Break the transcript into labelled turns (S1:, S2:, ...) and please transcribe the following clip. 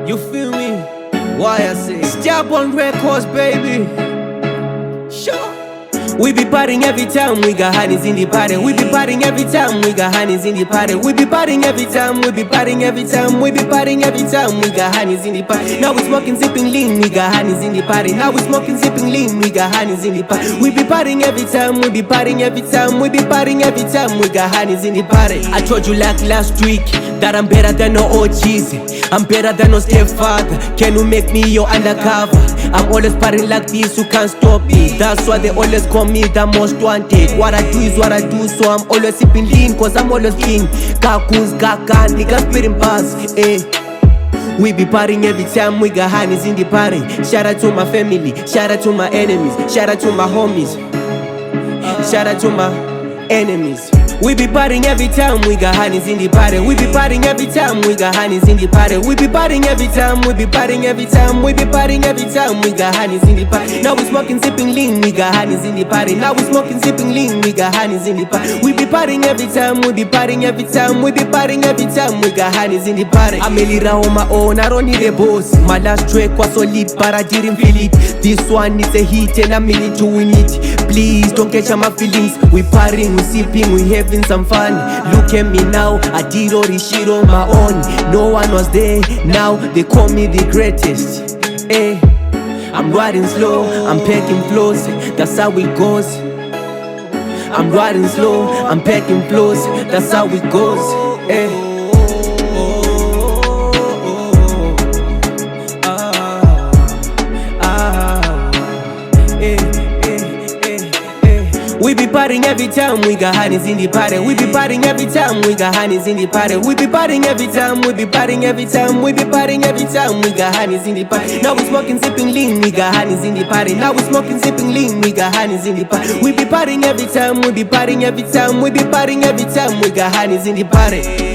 S1: You feel me? Why I say Step on records, baby. Sure. We be partying every time we got honeys in the party. We be partying every time we got honeys in the party. We be partying every time, we be partying every time. We be partying every time we got honeys in the party. Now we smoking, sipping lean, we got honeys in the party. Now we smoking, sipping lean, we got honeys in the party. We be partying every time, we be partying every time. We be partying every time we got honeys in the party. I told you like last week that I'm better than no OGs. I'm better than no stepfather. Can you make me your undercover? I'm always partying like this, you can't stop it. That's why they always call me the most wanted. What I do is what I do, so I'm always sipping lean, cause I'm always clean. Kakus, kaka, niggas spitting bars, eh. We be partying every time we got honeys in the party. Shout out to my family, shout out to my enemies, shout out to my homies, shout out to my enemies. We be partying every time we got honeys in the party. We be partying every time we got honeys in the party. We be partying every time, we be partying every time. We be partying every time we got honeys in the party. Now we smoking, sipping lean, we got honeys in the party. Now we smoking, sipping lean, we got honeys in the party. We be partying every time, we be partying every time. We be partying every time we got honeys in the party. I'm a leader on my own, I don't need a boss. My last track was solid, but I didn't feel it. This one is a hit and I'm in it to win it. Please don't catch my feelings. We partying, we sipping, we having some fun. Look at me now, I did all this shit on my own. No one was there, now they call me the greatest. Eh, I'm riding slow, I'm packing flows, that's how it goes. I'm riding slow, I'm packing flows, that's how it goes. Eh. We be partying every time we got honeys in the party. We be partying every time we got honeys in the party. We be partying every time, we be partying every time. We be partying every time we got honeys in the party. Now we smoking, sipping lean, we got honeys in the party. Now we smoking, sipping lean, we got honeys in the party. We be partying every time, we be partying every time. We be partying every time we got honeys in the party.